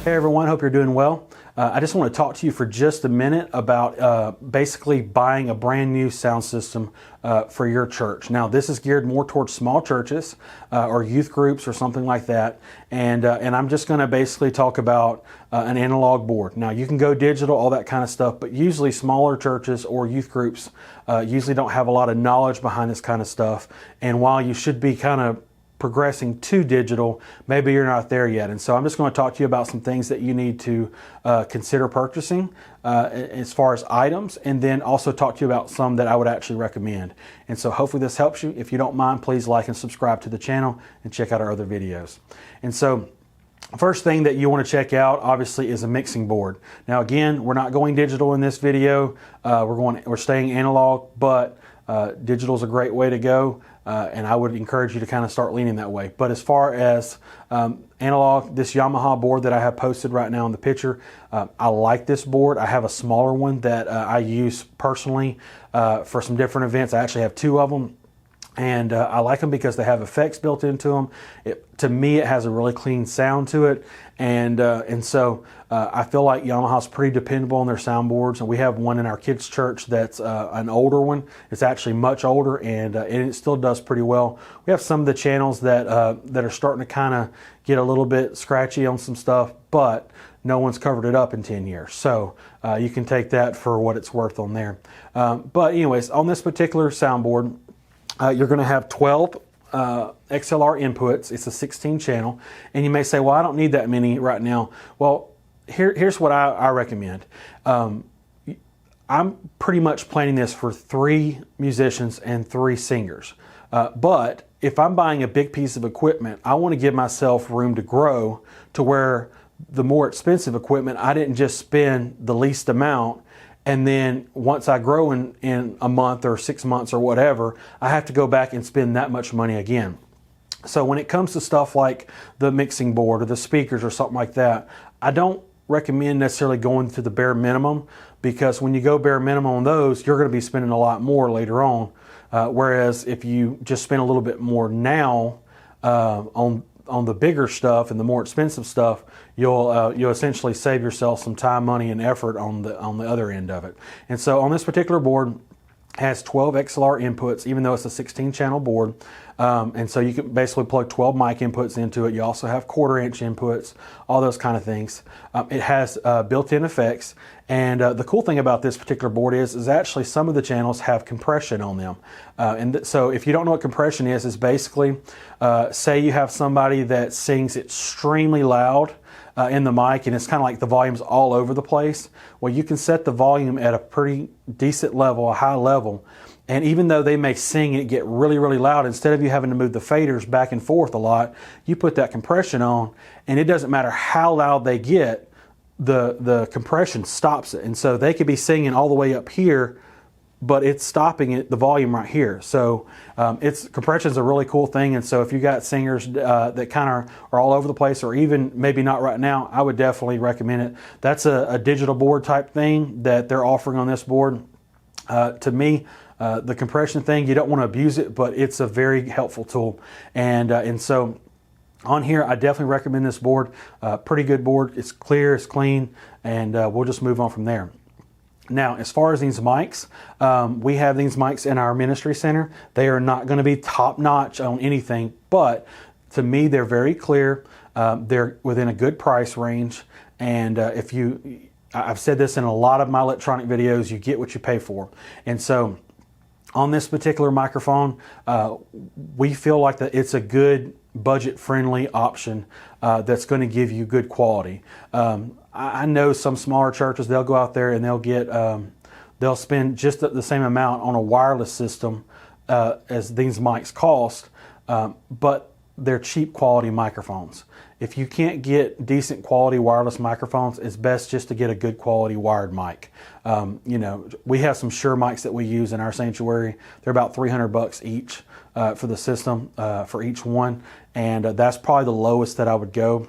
Hey everyone, hope you're doing well. I just want to talk to you for just a minute about basically buying a brand new sound system for your church. Now this is geared more towards small churches or youth groups or something like that, and I'm just going to basically talk about an analog board. Now you can go digital, all that kind of stuff, but usually smaller churches or youth groups usually don't have a lot of knowledge behind this kind of stuff, and while you should be kind of progressing to digital, maybe you're not there yet. And so I'm just going to talk to you about some things that you need to consider purchasing as far as items, and then also talk to you about some that I would actually recommend. And so hopefully this helps you. If you don't mind, please like and subscribe to the channel and check out our other videos. And so first thing that you want to check out obviously is a mixing board. Now again, we're not going digital in this video. We're staying analog, but digital is a great way to go. And I would encourage you to kind of start leaning that way. But as far as analog, this Yamaha board that I have posted right now in the picture, I like this board. I have a smaller one that I use personally for some different events. I actually have two of them. And I like them because they have effects built into them. To me, it has a really clean sound to it, and so I feel like Yamaha's pretty dependable on their soundboards. And we have one in our kids' church that's an older one. It's actually much older, and it still does pretty well. We have some of the channels that are starting to kind of get a little bit scratchy on some stuff, but no one's covered it up in 10 years. So you can take that for what it's worth on there. But anyways, on this particular soundboard, you're going to have 12 XLR inputs. It's a 16 channel. And you may say, well, I don't need that many right now. Well, here's what I recommend. I'm pretty much planning this for 3 musicians and 3 singers. But if I'm buying a big piece of equipment, I want to give myself room to grow to where the more expensive equipment, I didn't just spend the least amount, and then once I grow in a month or 6 months or whatever, I have to go back and spend that much money again. So when it comes to stuff like the mixing board or the speakers or something like that, I don't recommend necessarily going to the bare minimum, because when you go bare minimum on those, you're going to be spending a lot more later on. Whereas if you just spend a little bit more now on the bigger stuff and the more expensive stuff, you'll essentially save yourself some time, money, and effort on the other end of it. And so on this particular board, has 12 XLR inputs, even though it's a 16 channel board. And so you can basically plug 12 mic inputs into it. You also have 1/4 inch inputs, all those kind of things. It has built-in effects. And the cool thing about this particular board is actually some of the channels have compression on them. So if you don't know what compression is, it's basically, say you have somebody that sings extremely loud in the mic, and it's kind of like the volume's all over the place. Well, you can set the volume at a pretty decent level, a high level, and even though they may sing and it get really, really loud, instead of you having to move the faders back and forth a lot, you put that compression on, and it doesn't matter how loud they get, the compression stops it. And so they could be singing all the way up here, but it's stopping it, the volume right here. So compression is a really cool thing. And so if you got singers that kind of are all over the place, or even maybe not right now, I would definitely recommend it. That's a digital board type thing that they're offering on this board. To me, the compression thing, you don't want to abuse it, but it's a very helpful tool. And so on here, I definitely recommend this board. Pretty good board. It's clear, it's clean, and we'll just move on from there. Now, as far as these mics, we have these mics in our ministry center. They are not going to be top-notch on anything, but to me, they're very clear. They're within a good price range, and I've said this in a lot of my electronic videos, you get what you pay for. And so on this particular microphone, we feel like that it's a good budget-friendly option that's going to give you good quality. I know some smaller churches, they'll go out there and they'll spend just the same amount on a wireless system as these mics cost, but they're cheap quality microphones. If you can't get decent quality wireless microphones, it's best just to get a good quality wired mic. We have some Shure mics that we use in our sanctuary. They're about $300 each for the system for each one, and that's probably the lowest that I would go.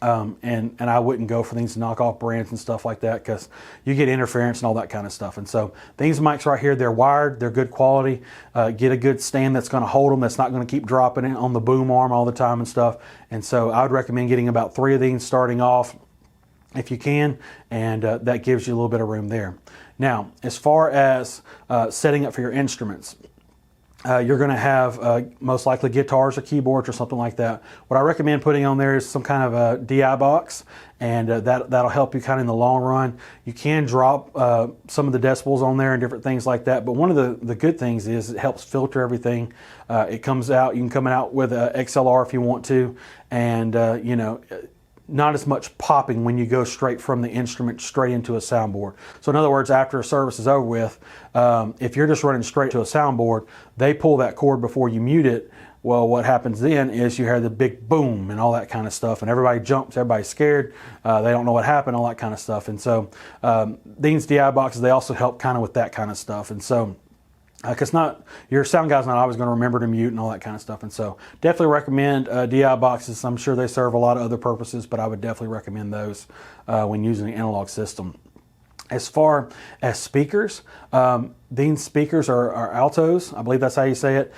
And I wouldn't go for these knockoff brands and stuff like that, because you get interference and all that kind of stuff. And so these mics right here, they're wired, they're good quality. Get a good stand that's going to hold them, that's not going to keep dropping it on the boom arm all the time and stuff. And so I would recommend getting about 3 of these starting off. if you can, and that gives you a little bit of room there. Now, as far as setting up for your instruments, you're going to have most likely guitars or keyboards or something like that. What I recommend putting on there is some kind of a DI box, and that'll help you kind of in the long run. You can drop some of the decibels on there and different things like that, but one of the good things is it helps filter everything. It comes out, you can come out with a XLR if you want to, and you know, not as much popping when you go straight from the instrument straight into a soundboard. So in other words, after a service is over with, if you're just running straight to a soundboard, they pull that cord before you mute it. Well, what happens then is you hear the big boom and all that kind of stuff, and everybody jumps, everybody's scared, they don't know what happened, all that kind of stuff. And so these DI boxes, they also help kind of with that kind of stuff. And so because your sound guy's not always going to remember to mute and all that kind of stuff. And so definitely recommend DI boxes. I'm sure they serve a lot of other purposes, but I would definitely recommend those when using an analog system. As far as speakers, these speakers are altos. I believe that's how you say it.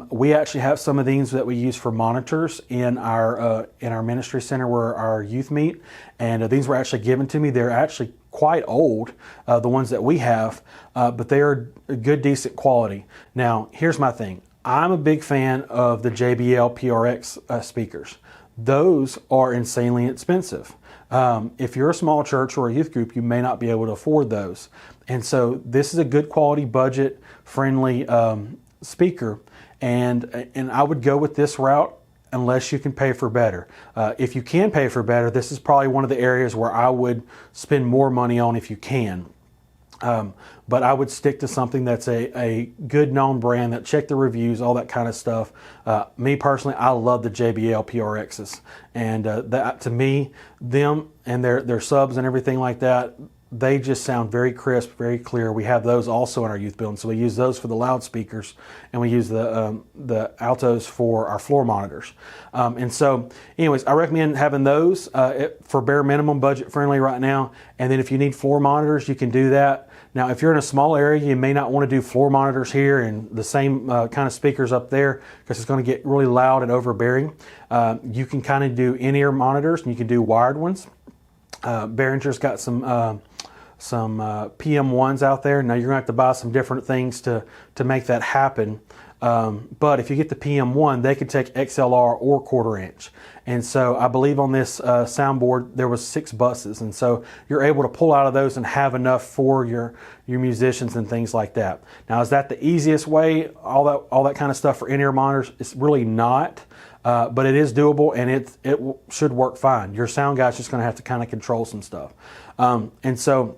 We actually have some of these that we use for monitors in our ministry center where our youth meet, and these were actually given to me. They're actually quite old, the ones that we have, but they are good, decent quality. Now, here's my thing. I'm a big fan of the JBL PRX speakers. Those are insanely expensive. If you're a small church or a youth group, you may not be able to afford those. And so this is a good quality, budget friendly speaker. And I would go with this route unless you can pay for better. If you can pay for better, this is probably one of the areas where I would spend more money on if you can. But I would stick to something that's a good known brand, that check the reviews, all that kind of stuff. Me personally, I love the JBL PRXs, and that to me, them and their subs and everything like that, they just sound very crisp, very clear. We have those also in our youth building, so we use those for the loudspeakers, and we use the altos for our floor monitors. And so, anyways, I recommend having those for bare minimum, budget friendly right now. And then if you need floor monitors, you can do that. Now, if you're in a small area, you may not want to do floor monitors here and the same kind of speakers up there, because it's going to get really loud and overbearing. You can kind of do in-ear monitors, and you can do wired ones. Behringer's got some PM1s out there. Now, you're going to have to buy some different things to make that happen. But if you get the PM1, they can take XLR or 1/4 inch. And so I believe on this soundboard there was 6 buses, and so you're able to pull out of those and have enough for your musicians and things like that. Now, is that the easiest way? All that kind of stuff for in-ear monitors? It's really not, but it is doable, and it should work fine. Your sound guy's just going to have to kind of control some stuff, and so.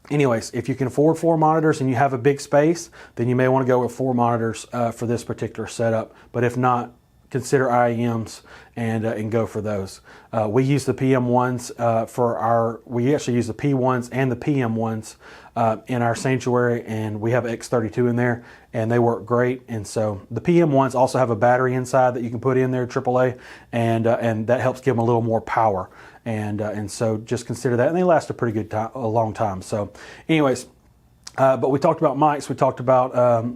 Anyways, if you can afford floor monitors and you have a big space, then you may want to go with floor monitors for this particular setup. But if not, consider IEMs and go for those. We use the PM1s we actually use the P1s and the PM1s in our sanctuary, and we have X32 in there, and they work great. And so the PM1s also have a battery inside that you can put in there, AAA, and that helps give them a little more power. And so just consider that, and they last a pretty good time, a long time. So, anyways, but we talked about mics, we talked about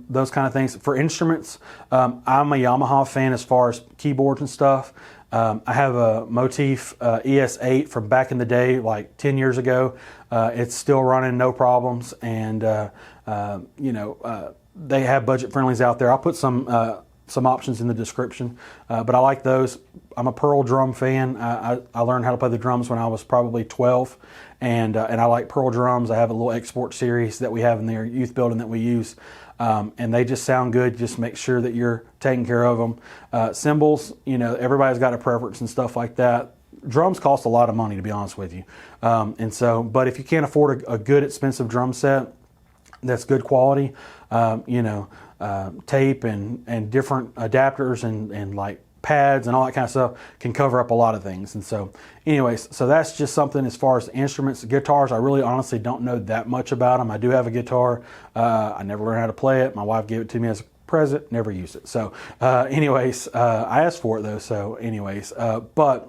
those kind of things. For instruments, I'm a Yamaha fan as far as keyboards and stuff. I have a Motif ES8 from back in the day, like 10 years ago. It's still running, no problems, and they have budget friendlies out there. I'll put some options in the description, but I like those. I'm a Pearl drum fan. I learned how to play the drums when I was probably 12, and I like Pearl drums. I have a little export series that we have in their youth building that we use, and they just sound good. Just make sure that you're taking care of them. Cymbals, everybody's got a preference and stuff like that. Drums cost a lot of money, to be honest with you, but if you can't afford a good expensive drum set that's good quality, tape and different adapters and like pads and all that kind of stuff can cover up a lot of things. And so anyways, so that's just something as far as instruments. Guitars, I really honestly don't know that much about them. I do have a guitar. I never learned how to play it. My wife gave it to me as a present, never used it. So I asked for it though. So but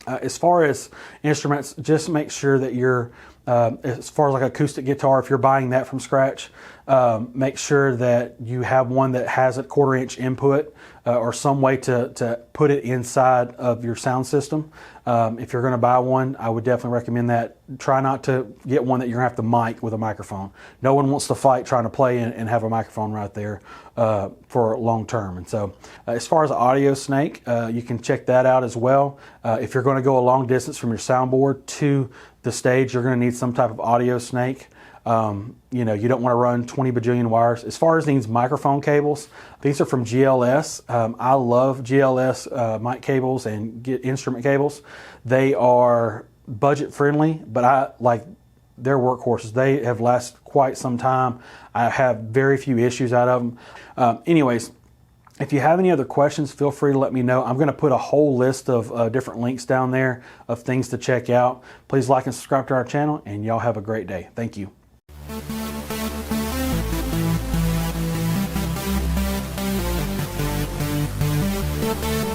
as far as instruments, just make sure that you're as far as like acoustic guitar, if you're buying that from scratch, Make sure that you have one that has a 1/4-inch input or some way to put it inside of your sound system. If you're going to buy one, I would definitely recommend that. Try not to get one that you're going to have to mic with a microphone. No one wants to fight trying to play and have a microphone right there for long term. And so as far as Audio Snake, you can check that out as well. If you're going to go a long distance from your soundboard to the stage, you're going to need some type of Audio Snake. You know, you don't want to run 20 bajillion wires. As far as these microphone cables, these are from GLS. I love GLS mic cables and get instrument cables. They are budget friendly, but I like their workhorses. They have lasted quite some time. I have very few issues out of them. Anyways, if you have any other questions, feel free to let me know. I'm going to put a whole list of different links down there of things to check out. Please like and subscribe to our channel, and y'all have a great day. Thank you. Thank you.